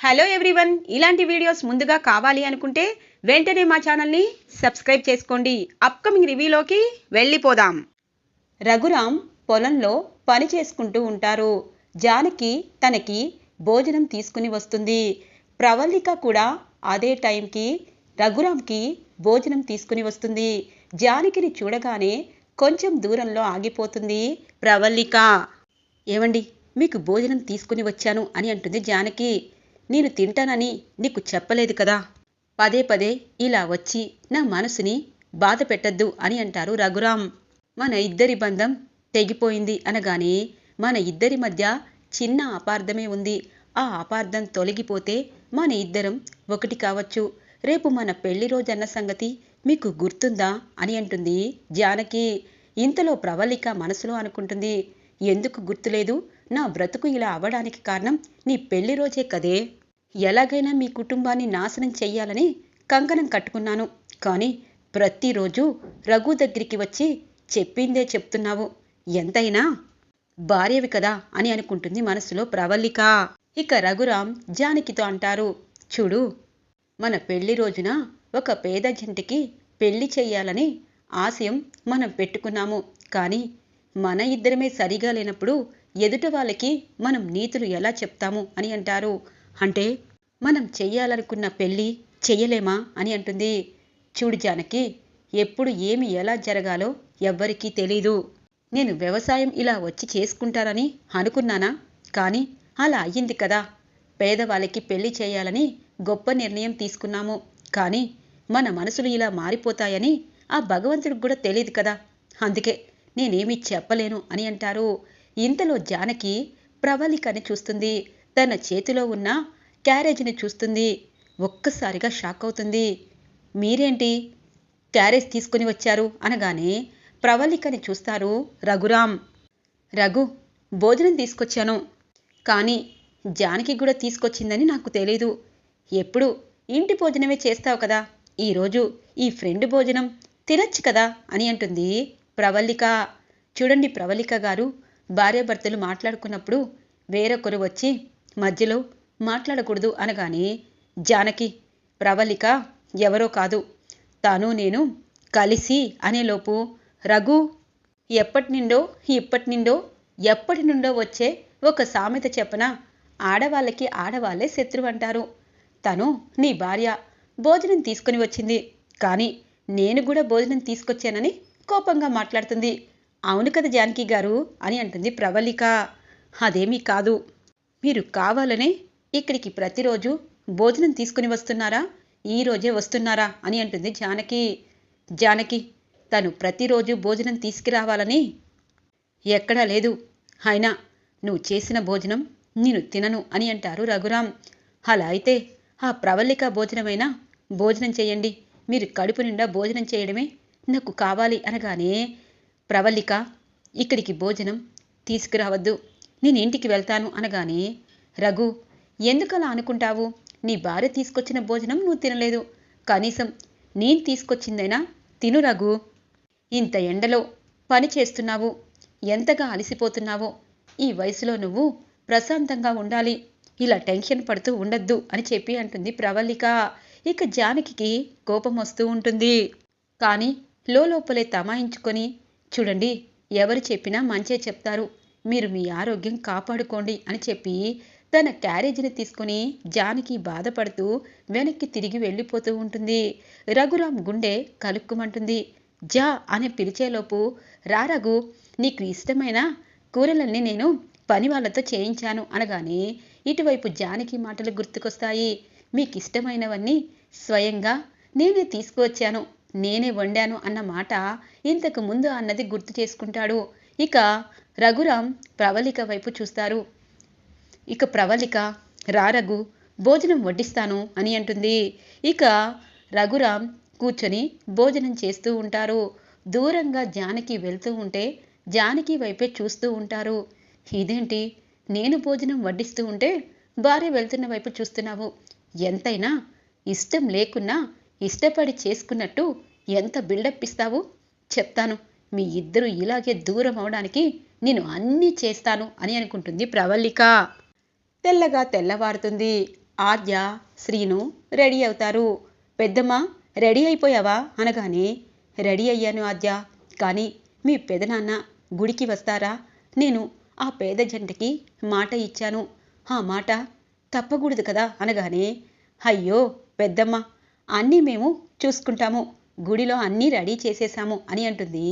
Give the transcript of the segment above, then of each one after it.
Hello everyone, ఇలాంటి videos ముందుగా కావాలి అనుకుంటే వెంటనే మా ఛానల్ని సబ్స్క్రైబ్ చేసుకోండి. అప్కమింగ్ రివ్యూలోకి వెళ్ళిపోదాం. రఘురాం పొలంలో పని చేసుకుంటూ ఉంటారు. జానకి తనకి భోజనం తీసుకుని వస్తుంది. ప్రవల్లిక కూడా అదే టైంకి రఘురాంకి భోజనం తీసుకుని వస్తుంది. జానకిని చూడగానే కొంచెం దూరంలో ఆగిపోతుంది ప్రవల్లిక. ఏవండి, మీకు భోజనం తీసుకుని వచ్చాను అని అంటుంది జానకి. నేను తింటానని నీకు చెప్పలేదు కదా, పదే పదే ఇలా వచ్చి నా మనసుని బాధ పెట్టద్దు అని అంటారు రఘురాం. మన ఇద్దరి బంధం తెగిపోయింది అనగానే మన ఇద్దరి మధ్య చిన్న అపార్థమే ఉంది. ఆ అపార్థం తొలగిపోతే మన ఇద్దరం ఒకటి కావచ్చు. రేపు మన పెళ్లి రోజన్న సంగతి మీకు గుర్తుందా అని అంటుంది జానకి. ఇంతలో ప్రవల్లిక మనసులో అనుకుంటుంది, ఎందుకు గుర్తులేదు? నా బ్రతుకు ఇలా అవ్వడానికి కారణం నీ పెళ్లి రోజే కదే. ఎలాగైనా మీ కుటుంబాన్ని నాశనం చెయ్యాలని కంకణం కట్టుకున్నాను. కానీ ప్రతిరోజు రఘు దగ్గరికి వచ్చి చెప్పిందే చెప్తున్నావు. ఎంతైనా భార్యవి కదా అని అనుకుంటుంది మనసులో ప్రవల్లిక. ఇక రఘురాం జానకితో అంటారు, చూడు, మన పెళ్లి రోజున ఒక పేద జంటికి పెళ్లి చెయ్యాలని ఆశయం మనం పెట్టుకున్నాము. కానీ మన ఇద్దరమే సరిగా లేనప్పుడు ఎదుట వాళ్ళకి మనం నీతులు ఎలా చెప్తాము అని అంటారు. అంటే మనం చెయ్యాలనుకున్న పెళ్ళి చెయ్యలేమా అని అంటుంది. చూడు జానకి, ఎప్పుడు ఏమి ఎలా జరగాలో ఎవ్వరికీ తెలీదు. నేను వ్యవసాయం ఇలా వచ్చి చేసుకుంటానని అనుకున్నానా? కానీ అలా అయ్యింది కదా. పేదవాళ్ళకి పెళ్లి చేయాలని గొప్ప నిర్ణయం తీసుకున్నాము. కానీ మన మనసులు ఇలా మారిపోతాయని ఆ భగవంతుడికి కూడా తెలియదు కదా. అందుకే నేనేమీ చెప్పలేను అని అంటారు. ఇంతలో జానకి ప్రవళికని చూస్తుంది. తన చేతిలో ఉన్న క్యారేజ్ని చూస్తుంది. ఒక్కసారిగా షాక్ అవుతుంది. మీరేంటి క్యారేజ్ తీసుకుని వచ్చారు అనగానే ప్రవళికని చూస్తారు రఘురాం. రఘు, భోజనం తీసుకొచ్చాను. కానీ జానకి కూడా తీసుకొచ్చిందని నాకు తెలీదు. ఎప్పుడు ఇంటి భోజనమే చేస్తావు కదా, ఈరోజు ఈ ఫ్రెండ్ భోజనం తినచ్చు కదా అని అంటుంది ప్రవళిక. చూడండి ప్రవళిక గారు, భార్యాభర్తలు మాట్లాడుకున్నప్పుడు వేరొకరు వచ్చి మధ్యలో మాట్లాడకూడదు అనగానే జానకి, ప్రవళిక ఎవరో కాదు, తాను నేను కలిసి అనేలోపు రఘు ఎప్పటి నుండో వచ్చే ఒక సామెత చెప్పనా? ఆడవాళ్ళకి ఆడవాళ్లే శత్రువు అంటారు. తను నీ భార్య భోజనం తీసుకుని వచ్చింది, కానీ నేను కూడా భోజనం తీసుకొచ్చానని కోపంగా మాట్లాడుతుంది. అవును కదా జానకి గారు అని అంటుంది ప్రవళిక. అదేమీ కాదు, మీరు కావాలనే ఇక్కడికి ప్రతిరోజు భోజనం తీసుకుని వస్తున్నారా? ఈరోజే వస్తున్నారా అని అంటుంది జానకి. జానకి, తను ప్రతిరోజు భోజనం తీసుకురావాలని ఎక్కడా లేదు. అయినా నువ్వు చేసిన భోజనం నేను తినను అని అంటారు రఘురాం. అలా అయితే ఆ ప్రవళిక భోజనమైనా భోజనం చేయండి. మీరు కడుపు నిండా భోజనం చేయడమే నాకు కావాలి అనగానే ప్రవళిక, ఇక్కడికి భోజనం తీసుకురావద్దు, నేను ఇంటికి వెళ్తాను అనగానే రఘు, ఎందుకలా అనుకుంటావు? నీ భార్య తీసుకొచ్చిన భోజనం నువ్వు తినలేదు, కనీసం నేను తీసుకొచ్చిందైనా తిను రఘు. ఇంత ఎండలో పని చేస్తున్నావు, ఎంతగా అలసిపోతున్నావో. ఈ వయసులో నువ్వు ప్రశాంతంగా ఉండాలి, ఇలా టెన్షన్ పడుతూ ఉండద్దు అని చెప్పి అంటుంది ప్రవళిక. ఇక జానకి కోపం వస్తూ ఉంటుంది. కానీ లోపలే తమాయించుకొని, చూడండి, ఎవరు చెప్పినా మంచే చెప్తారు, మీరు మీ ఆరోగ్యం కాపాడుకోండి అని చెప్పి తన క్యారేజీని తీసుకుని జానకి బాధపడుతూ వెనక్కి తిరిగి వెళ్ళిపోతూ ఉంటుంది. రఘురాం గుండె కలుక్కుమంటుంది. జా అని పిలిచేలోపు, రా రఘు, నీకు ఇష్టమైన కూరలన్నీ నేను పని వాళ్ళతో చేయించాను అనగానే ఇటువైపు జానకి మాటలు గుర్తుకొస్తాయి. మీకు ఇష్టమైనవన్నీ స్వయంగా నేనే తీసుకువచ్చాను, నేనే వండాను అన్న మాట ఇంతకు ముందు అన్నది గుర్తు చేసుకుంటాడు. ఇక రఘురాం ప్రవళిక వైపు చూస్తారు. ఇక ప్రవళిక, రా రఘు, భోజనం వడ్డిస్తాను అని అంటుంది. ఇక రఘురాం కూర్చొని భోజనం చేస్తూ ఉంటారు. దూరంగా జానకి వెళ్తూ ఉంటే జానకి వైపే చూస్తూ ఉంటారు. ఇదేంటి, నేను భోజనం వడ్డిస్తూ ఉంటే భార్య వెళ్తున్న వైపు చూస్తున్నావు? ఎంతైనా ఇష్టం లేకున్నా ఇష్టపడి చేసుకున్నట్టు ఎంత బిల్డప్ ఇస్తావు? చెప్తాను, మీ ఇద్దరు ఇలాగే దూరం అవడానికి నేను అన్నీ చేస్తాను అని అనుకుంటుంది ప్రవళిక. తెల్లగా తెల్లవారుతుంది. ఆద్య శ్రీను రెడీ అవుతారు. పెద్దమ్మ రెడీ అయిపోయావా అనగానే, రెడీ అయ్యాను ఆద్య, కానీ మీ పెదనాన్న గుడికి వస్తారా? నేను ఆ పేద జంటకి మాట ఇచ్చాను, ఆ మాట తప్పకూడదు కదా అనగానే, అయ్యో పెద్దమ్మ, అన్నీ మేము చూసుకుంటాము, గుడిలో అన్నీ రెడీ చేసేశాము అని అంటుంది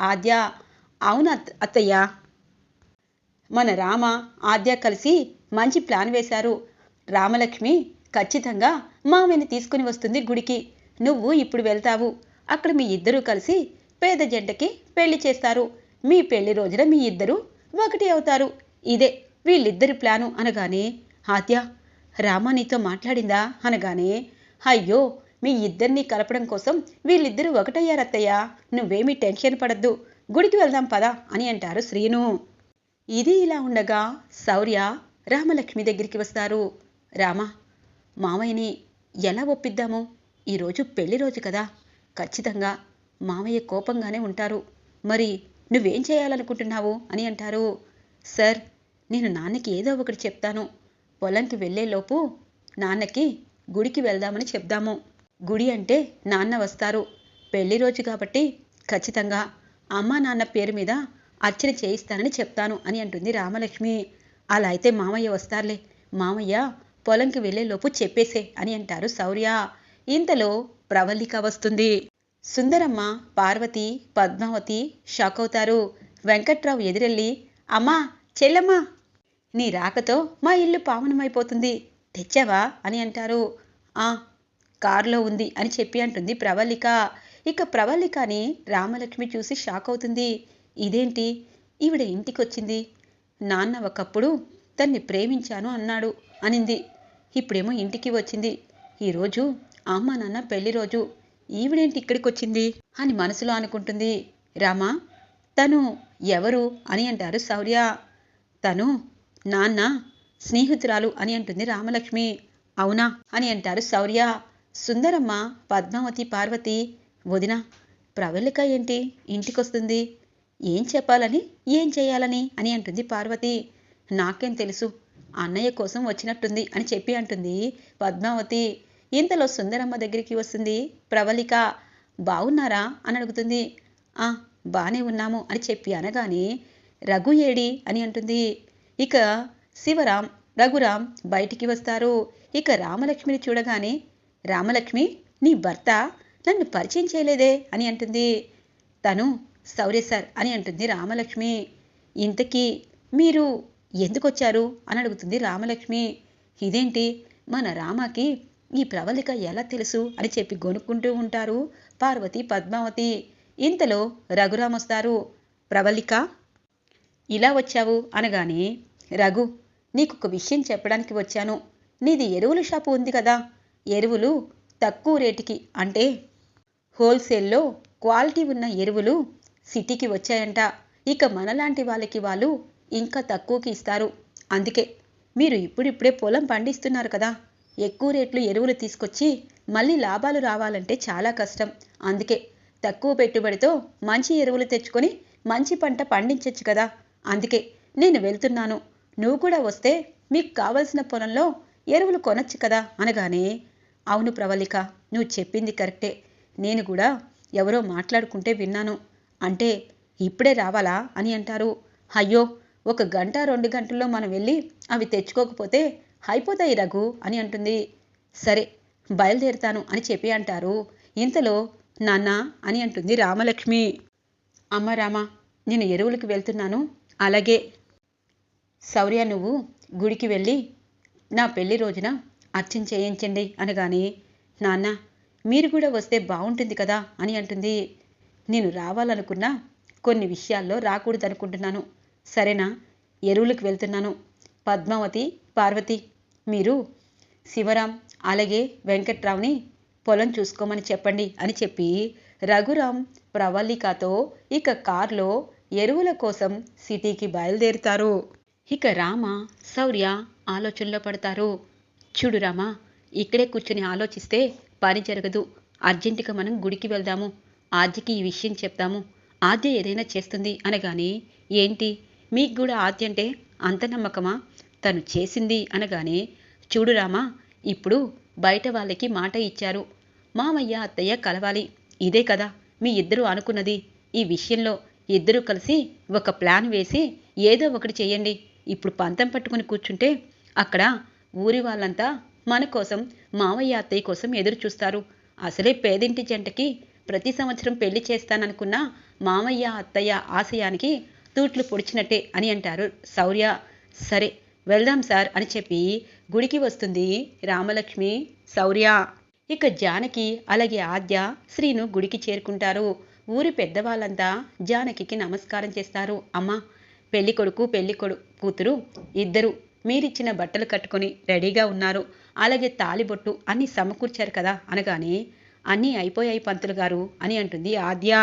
ఆద్య. అవును అత్తయ్య, మన రామ ఆద్య కలిసి మంచి ప్లాన్ వేశారు. రామలక్ష్మి ఖచ్చితంగా మామయ్యని తీసుకుని వస్తుంది గుడికి. నువ్వు ఇప్పుడు వెళ్తావు, అక్కడ మీ ఇద్దరూ కలిసి పేద జంటకి పెళ్లి చేస్తారు. మీ పెళ్లి రోజున మీ ఇద్దరు ఒకటి అవుతారు. ఇదే వీళ్ళిద్దరి ప్లాను అనగానే, ఆద్య రామ నీతో మాట్లాడిందా అనగానే, అయ్యో మీ ఇద్దరిని కలపడం కోసం వీళ్ళిద్దరూ ఒకటయ్యారత్తయ్య, నువ్వేమీ టెన్షన్ పడద్దు, గుడికి వెళ్దాం పదా అని అంటారు శ్రీను. ఇది ఇలా ఉండగా శౌర్య రామలక్ష్మి దగ్గరికి వస్తారు. రామ, మామయ్యని ఎలా ఒప్పిద్దాము? ఈరోజు పెళ్లి రోజు కదా, ఖచ్చితంగా మామయ్య కోపంగానే ఉంటారు. మరి నువ్వేం చేయాలనుకుంటున్నావు అని అంటారు. సార్, నేను నాన్నకి ఏదో ఒకటి చెప్తాను. పొలంకి వెళ్ళేలోపు నాన్నకి గుడికి వెళ్దామని చెప్దాము. గుడి అంటే నాన్న వస్తారు. పెళ్లి రోజు కాబట్టి ఖచ్చితంగా అమ్మా నాన్న పేరు మీద అర్చన చేయిస్తానని చెప్తాను అని అంటుంది రామలక్ష్మి. అలా అయితే మామయ్య వస్తారులే, మామయ్య పొలంకి వెళ్ళేలోపు చెప్పేసే అని అంటారు శౌర్య. ఇంతలో ప్రవల్లిక వస్తుంది. సుందరమ్మ, పార్వతి, పద్మావతి షాక్ అవుతారు. వెంకట్రావు ఎదురెళ్ళి, అమ్మా చెల్లమ్మా, నీ రాకతో మా ఇల్లు పావనమైపోతుంది, తెచ్చావా అని అంటారు. ఆ, కారులో ఉంది అని చెప్పి అంటుంది ప్రవల్లిక. ఇక ప్రవల్లికని రామలక్ష్మి చూసి షాక్ అవుతుంది. ఇదేంటి ఈవిడ ఇంటికొచ్చింది? నాన్న ఒకప్పుడు తన్ని ప్రేమించాను అన్నాడు అనింది, ఇప్పుడేమో ఇంటికి వచ్చింది. ఈరోజు అమ్మ నాన్న పెళ్లి రోజు, ఈవిడేంటి ఇక్కడికి వచ్చింది అని మనసులో అనుకుంటుంది. రామా, తను ఎవరు అని అంటారు శౌర్య. తను నాన్న స్నేహితురాలు అని అంటుంది రామలక్ష్మి. అవునా అని అంటారు శౌర్య. సుందరమ్మ, పద్మావతి, పార్వతి, వదిన, ప్రవల్లిక ఏంటి ఇంటికొస్తుంది? ఏం చెప్పాలని ఏం చేయాలని అని అంటుంది పార్వతి. నాకేం తెలుసు, అన్నయ్య కోసం వచ్చినట్టుంది అని చెప్పి అంటుంది పద్మావతి. ఇంతలో సుందరమ్మ దగ్గరికి వస్తుంది ప్రవల్లిక. బాగున్నారా అని అడుగుతుంది. ఆ, బానే ఉన్నాము అని చెప్పి అనగానే, రఘు ఏడి అని అంటుంది. ఇక శివరాం, రఘురాం బయటికి వస్తారు. ఇక రామలక్ష్మిని చూడగానే, రామలక్ష్మి, నీ భర్త నన్ను పరిచయం చేయలేదే అని అంటుంది. తను శౌర్య సార్ అని అంటుంది రామలక్ష్మి. ఇంతకీ మీరు ఎందుకొచ్చారు అని అడుగుతుంది రామలక్ష్మి. ఇదేంటి, మన రామాకి ఈ ప్రవళిక ఎలా తెలుసు అని చెప్పి గొనుక్కుంటూ ఉంటారు పార్వతి, పద్మావతి. ఇంతలో రఘురామ్ వస్తారు. ప్రవళిక, ఇలా వచ్చావు అనగానే, రఘు, నీకొక విషయం చెప్పడానికి వచ్చాను. నీది ఎరువుల షాపు ఉంది కదా, ఎరువులు తక్కువ రేటుకి అంటే హోల్సేల్లో క్వాలిటీ ఉన్న ఎరువులు సిటీకి వచ్చాయంట. ఇక మనలాంటి వాళ్ళకి వాళ్ళు ఇంకా తక్కువకి ఇస్తారు. అందుకే మీరు ఇప్పుడిప్పుడే పొలం పండిస్తున్నారు కదా, ఎక్కువ రేట్లు ఎరువులు తీసుకొచ్చి మళ్ళీ లాభాలు రావాలంటే చాలా కష్టం. అందుకే తక్కువ పెట్టుబడితో మంచి ఎరువులు తెచ్చుకొని మంచి పంట పండించచ్చు కదా, అందుకే నేను వెళ్తున్నాను. నువ్వు కూడా వస్తే మీకు కావలసిన పొలంలో ఎరువులు కొనొచ్చు కదా అనగానే, అవును ప్రవళిక, నువ్వు చెప్పింది కరెక్టే. నేను కూడా ఎవరో మాట్లాడుకుంటే విన్నాను. అంటే ఇప్పుడే రావాలా అని అంటారు. అయ్యో, 1 గంట 2 గంటల్లో మనం వెళ్ళి అవి తెచ్చుకోకపోతే అయిపోతాయి రఘు అని అంటుంది. సరే, బయలుదేరుతాను అని చెప్పి అంటారు. ఇంతలో నాన్న అని అంటుంది రామలక్ష్మి. అమ్మ రామ, నేను ఎరువులకు వెళ్తున్నాను. అలాగే శౌర్య, నువ్వు గుడికి వెళ్ళి నా పెళ్లి రోజున అర్చన చేయించండి అనగానే, నాన్న మీరు కూడా వస్తే బాగుంటుంది కదా అని అంటుంది. నేను రావాలనుకున్నా కొన్ని విషయాల్లో రాకూడదనుకుంటున్నాను. సరేనా, ఎరువులకు వెళ్తున్నాను. పద్మావతి, పార్వతి, మీరు శివరాం అలాగే వెంకట్రావుని పొలం చూసుకోమని చెప్పండి అని చెప్పి రఘురాం ప్రవల్లికతో ఇక కారులో ఎరువుల కోసం సిటీకి బయలుదేరుతారు. ఇక రామ, శౌర్య ఆలోచనలో పడతారు. చూడు రామ, ఇక్కడే కూర్చుని ఆలోచిస్తే పని జరగదు. అర్జెంటుగా మనం గుడికి వెళ్దాము, ఆద్యకి ఈ విషయం చెప్తాము, ఆద్య ఏదైనా చేస్తుంది అనగానే, ఏంటి మీకు కూడా ఆద్య అంటే అంత నమ్మకమా? తను చేసింది అనగానే, చూడు రామా, ఇప్పుడు బయట వాళ్ళకి మాట ఇచ్చారు. మామయ్య అత్తయ్య కలవాలి. ఇదే కదా మీ ఇద్దరూ అనుకున్నది. ఈ విషయంలో ఇద్దరూ కలిసి ఒక ప్లాన్ వేసి ఏదో ఒకటి చెయ్యండి. ఇప్పుడు పంతం పట్టుకుని కూర్చుంటే అక్కడ ఊరి వాళ్ళంతా మన కోసం, మామయ్య అత్తయ్య కోసం ఎదురు చూస్తారు. అసలే పేదింటి జంటకి ప్రతి సంవత్సరం పెళ్లి చేస్తాననుకున్న మామయ్య అత్తయ్య ఆశయానికి తూట్లు పొడిచినట్టే అని అంటారు శౌర్య. సరే వెళ్దాం సార్ అని చెప్పి గుడికి వస్తుంది రామలక్ష్మి, శౌర్య. ఇక జానకి అలాగే ఆద్య, శ్రీను గుడికి చేరుకుంటారు. ఊరి పెద్దవాళ్ళంతా జానకికి నమస్కారం చేస్తారు. అమ్మా, పెళ్లి కొడుకు పెళ్లి కూతురు ఇద్దరు మీరిచ్చిన బట్టలు కట్టుకొని రెడీగా ఉన్నారు. అలాగే తాలిబొట్టు అన్నీ సమకూర్చారు కదా అనగానే, అన్నీ అయిపోయాయి పంతులు గారు అని అంటుంది ఆద్య.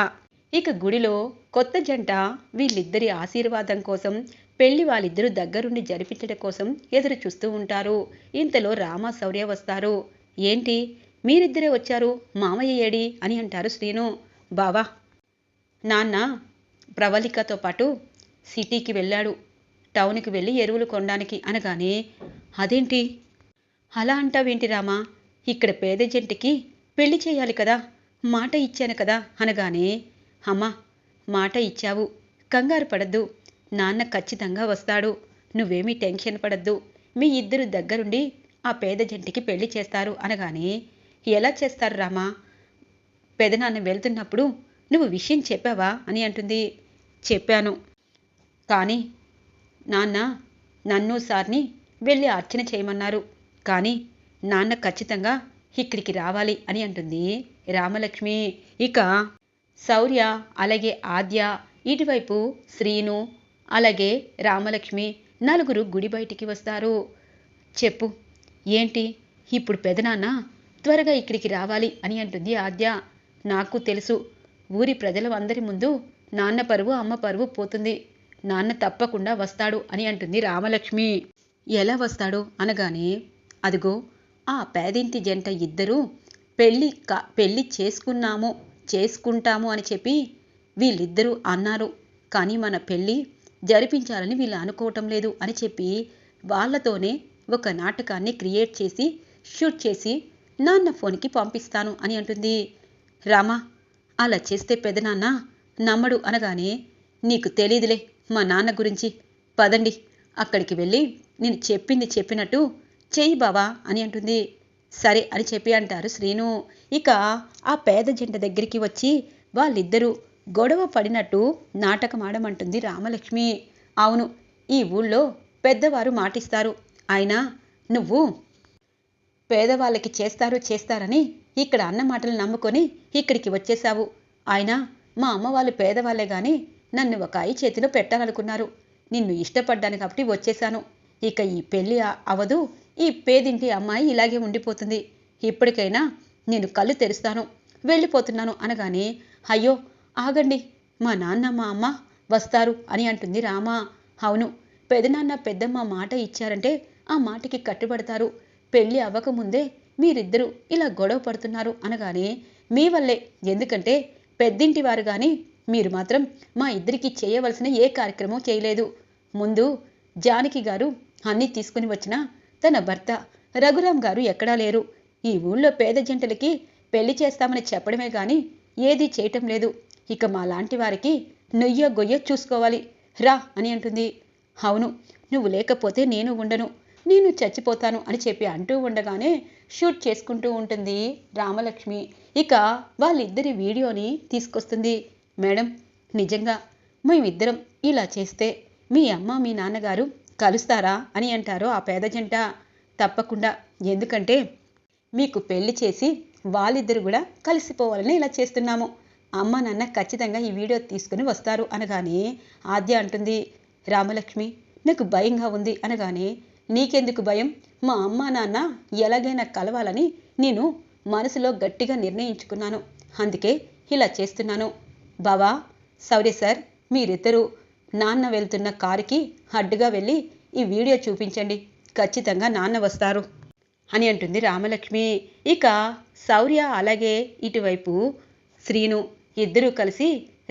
ఇక గుడిలో కొత్త జంట వీళ్ళిద్దరి ఆశీర్వాదం కోసం, పెళ్లి వాళ్ళిద్దరూ దగ్గరుండి జరిపించడం కోసం ఎదురు చూస్తూ ఉంటారు. ఇంతలో రామ, శౌర్య వస్తారు. ఏంటి మీరిద్దరే వచ్చారు, మామయ్య ఏడి అని అంటారు శ్రీను. బావా, నాన్న ప్రవళికతో పాటు సిటీకి వెళ్ళాడు, టౌన్కి వెళ్ళి ఎరువులు కొనడానికి అనగానే, అదేంటి అలా అంటావేంటి రామా, ఇక్కడ పేద జంటికి పెళ్లి చేయాలి కదా, మాట ఇచ్చాను కదా అనగానే, అమ్మా మాట ఇచ్చావు, కంగారు పడద్దు, నాన్న ఖచ్చితంగా వస్తాడు, నువ్వేమీ టెన్షన్ పడద్దు, మీ ఇద్దరు దగ్గరుండి ఆ పేద జంటికి పెళ్లి చేస్తారు అనగానే, ఎలా చేస్తారు రామా, పెదనాన్న వెళ్తున్నప్పుడు నువ్వు విషయం చెప్పావా అని అంటుంది. చెప్పాను, కానీ నాన్న నన్ను సార్ని వెళ్ళి అర్చన చేయమన్నారు, కానీ నాన్న ఖచ్చితంగా ఇక్కడికి రావాలి అని అంటుంది రామలక్ష్మి. ఇక శౌర్య అలాగే ఆద్య, ఇటువైపు శ్రీను అలాగే రామలక్ష్మి నలుగురు గుడి బయటికి వస్తారు. చెప్పు ఏంటి, ఇప్పుడు పెదనాన్న త్వరగా ఇక్కడికి రావాలి అని అంటుంది ఆద్య. నాకు తెలుసు, ఊరి ప్రజల అందరి ముందు నాన్న పరువు అమ్మ పరువు పోతుంది, నాన్న తప్పకుండా వస్తాడు అని అంటుంది రామలక్ష్మి. ఎలా వస్తాడు అనగానే, అదిగో ఆ పేదింటి జంట ఇద్దరూ పెళ్ళి చేసుకుంటాము అని చెప్పి వీళ్ళిద్దరూ అన్నారు, కానీ మన పెళ్ళి జరిపించాలని వీళ్ళు అనుకోవటం లేదు అని చెప్పి వాళ్ళతోనే ఒక నాటకాన్ని క్రియేట్ చేసి షూట్ చేసి నాన్న ఫోన్కి పంపిస్తాను అని అంటుంది. రామా, అలా చేస్తే పెదనాన్న నమ్మడు అనగానే, నీకు తెలీదులే మా నాన్న గురించి, పదండి అక్కడికి వెళ్ళి నేను చెప్పింది చెప్పినట్టు చెయ్యి బావా అని అంటుంది. సరే అని చెప్పి అంటారు శ్రీను. ఇక ఆ పేద జంట దగ్గరికి వచ్చి వాళ్ళిద్దరూ గొడవ పడినట్టు నాటకం ఆడమంటుంది రామలక్ష్మి. అవును, ఈ ఊళ్ళో పెద్దవారు మాటిస్తారు, అయినా నువ్వు పేదవాళ్ళకి చేస్తారని ఇక్కడ అన్న మాటలు నమ్ముకొని ఇక్కడికి వచ్చేశావు. అయినా మా అమ్మ వాళ్ళు పేదవాళ్ళే గాని నన్ను ఒక అయి చేతిలో పెట్టాలనుకున్నారు, నిన్ను ఇష్టపడ్డాను కాబట్టి వచ్చేశాను. ఇక ఈ పెళ్ళి అవదు, ఈ పేదింటి అమ్మాయి ఇలాగే ఉండిపోతుంది, ఇప్పటికైనా నేను కళ్ళు తెరుస్తాను, వెళ్ళిపోతున్నాను అనగానే, అయ్యో ఆగండి, మా నాన్న మా అమ్మ వస్తారు అని అంటుంది రామ. అవును, పెదనాన్న పెద్దమ్మ మాట ఇచ్చారంటే ఆ మాటకి కట్టుబడతారు, పెళ్ళి అవ్వకముందే మీరిద్దరూ ఇలా గొడవ పడుతున్నారు అనగానే, మీ వల్లే, ఎందుకంటే పెద్దింటి వారు కానీ మీరు మాత్రం మా ఇద్దరికి చేయవలసిన ఏ కార్యక్రమం చేయలేదు. ముందు జానకి గారు అన్నీ తీసుకుని వచ్చినా తన భర్త రఘురాం గారు ఎక్కడా లేరు, ఈ ఊళ్ళో పేద జంటలకి పెళ్లి చేస్తామని చెప్పడమే గాని ఏదీ చేయటం లేదు, ఇక మా లాంటి వారికి నొయ్య గొయ్య చూసుకోవాలి రా అని అంటుంది. అవును, నువ్వు లేకపోతే నేను ఉండను, నేను చచ్చిపోతాను అని చెప్పి అంటూ ఉండగానే షూట్ చేసుకుంటూ ఉంటుంది రామలక్ష్మి. ఇక వాళ్ళిద్దరి వీడియోని తీసుకొస్తుంది. మేడం, నిజంగా మేమిద్దరం ఇలా చేస్తే మీ అమ్మ మీ నాన్నగారు కలుస్తారా అని అంటారు ఆ పేద జంట. తప్పకుండా, ఎందుకంటే మీకు పెళ్లి చేసి వాళ్ళిద్దరు కూడా కలిసిపోవాలని ఇలా చేస్తున్నాము, అమ్మ నాన్న ఖచ్చితంగా ఈ వీడియో తీసుకుని వస్తారు అనగానే ఆద్య అంటుంది, రామలక్ష్మి నాకు భయంగా ఉంది అనగానే, నీకెందుకు భయం, మా అమ్మ నాన్న ఎలాగైనా కలవాలని నేను మనసులో గట్టిగా నిర్ణయించుకున్నాను, అందుకే ఇలా చేస్తున్నాను. బావా, సౌర్య సార్, మీరిద్దరూ నాన్న వెళ్తున్న కారుకి అడ్డుగా వెళ్ళి ఈ వీడియో చూపించండి, ఖచ్చితంగా నాన్న వస్తారు అని అంటుంది రామలక్ష్మి. ఇక శౌర్య అలాగే ఇటువైపు శ్రీను ఇద్దరూ కలిసి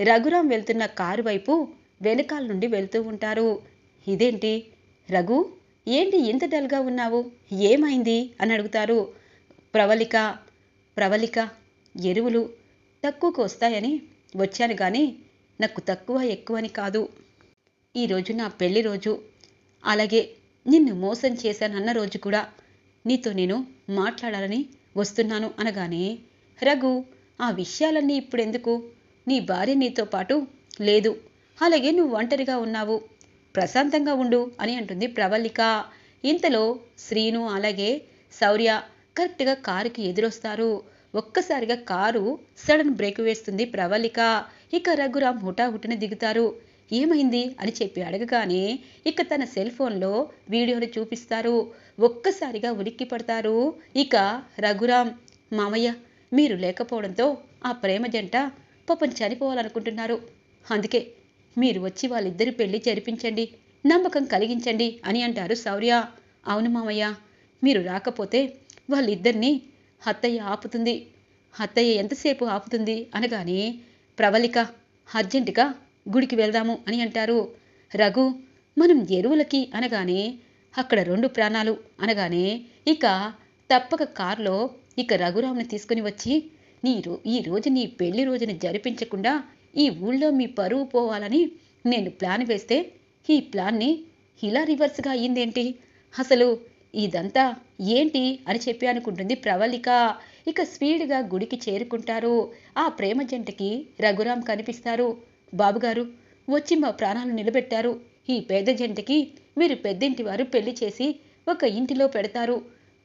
రఘురాం వెళ్తున్న కారు వైపు వెనకాల నుండి వెళ్తూ ఉంటారు. ఇదేంటి రఘు, ఏంటి ఇంత డల్గా ఉన్నావు, ఏమైంది అని అడుగుతారు. ప్రవళిక ప్రవళిక ఎరువులు తక్కువకు వస్తాయని వచ్చాను కానీ నాకు తక్కువ ఎక్కువని కాదు. ఈరోజు నా పెళ్లి రోజు, అలాగే నిన్ను మోసం చేశానన్న రోజు కూడా నీతో నేను మాట్లాడాలని వస్తున్నాను అనగానే, రఘు ఆ విషయాలన్నీ ఇప్పుడెందుకు, నీ భార్య నీతో పాటు లేదు, అలాగే నువ్వు ఒంటరిగా ఉన్నావు, ప్రశాంతంగా ఉండు అని అంటుంది ప్రవళిక. ఇంతలో శ్రీను అలాగే శౌర్య కరెక్ట్గా కారుకి ఎదురొస్తారు. ఒక్కసారిగా కారు సడన్ బ్రేక్ వేస్తుంది ప్రవళిక. ఇక రఘురాం హుటాహుటిన దిగుతారు. ఏమైంది అని చెప్పి అడగగానే ఇక తన సెల్ ఫోన్లో వీడియోని చూపిస్తారు. ఒక్కసారిగా ఉలిక్కి పడతారు. ఇక రఘురాం, మామయ్య మీరు లేకపోవడంతో ఆ ప్రేమ జంట పాపం చనిపోవాలనుకుంటున్నారు, అందుకే మీరు వచ్చి వాళ్ళిద్దరి పెళ్లి జరిపించండి, నమ్మకం కలిగించండి అని అంటారు శౌర్య. అవును మామయ్య, మీరు రాకపోతే వాళ్ళిద్దరినీ అత్తయ్య ఆపుతుంది, అత్తయ్య ఎంతసేపు ఆపుతుంది అనగానే ప్రవళిక, అర్జెంటుగా గుడికి వెళ్దాము అని అంటారు. రఘు, మనం ఎరువులకి అనగానే అక్కడ 2 ప్రాణాలు అనగానే ఇక తప్పక కారులో ఇక రఘురామ్ని తీసుకుని వచ్చి ఈ రోజు నీ పెళ్లి రోజుని జరిపించకుండా ఈ ఊళ్ళో మీ పరువు పోవాలని నేను ప్లాన్ వేస్తే ఈ ప్లాన్ని ఇలా రివర్స్గా అయ్యిందేంటి, అసలు ఇదంతా ఏంటి అని చెప్పి అనుకుంటుంది ప్రవళిక. ఇక స్పీడ్గా గుడికి చేరుకుంటారు. ఆ ప్రేమ జంటకి రఘురాం కనిపిస్తారు. బాబుగారు వచ్చి మా ప్రాణాలు నిలబెట్టారు, ఈ పేద జంటకి మీరు పెద్దింటి వారు పెళ్లి చేసి ఒక ఇంటిలో పెడతారు,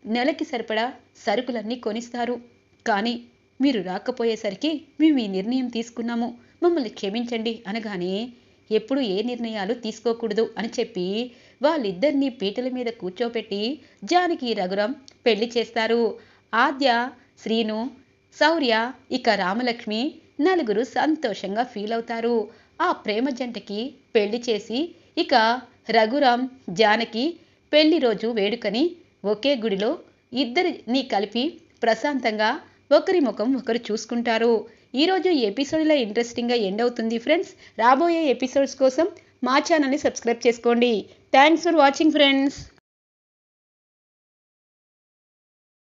నెలకి సరిపడా సరుకులన్నీ కొనిస్తారు, కానీ మీరు రాకపోయేసరికి మేము ఈ నిర్ణయం తీసుకున్నాము, మమ్మల్ని క్షమించండి అనగానే ఎప్పుడు ఏ నిర్ణయాలు తీసుకోకూడదు అని చెప్పి వాళ్ళిద్దరినీ పీటల మీద కూర్చోపెట్టి జానకి రఘురాం పెళ్లి చేస్తారు. ఆద్య, శ్రీను, శౌర్య ఇక రామలక్ష్మి నలుగురు సంతోషంగా ఫీల్ అవుతారు. ఆ ప్రేమ జంటకి పెళ్లి చేసి ఇక రఘురాం, జానకి పెళ్లి రోజు వేడుకని ఒకే గుడిలో ఇద్దరిని కలిపి ప్రశాంతంగా ఒకరి ముఖం ఒకరు చూసుకుంటారు. ఈరోజు ఈ ఎపిసోడ్ ఇలా ఇంట్రెస్టింగ్గా ఎండ్ అవుతుంది ఫ్రెండ్స్. రాబోయే ఎపిసోడ్స్ కోసం మా ఛానల్ని సబ్స్క్రైబ్ చేసుకోండి. Thanks for watching friends.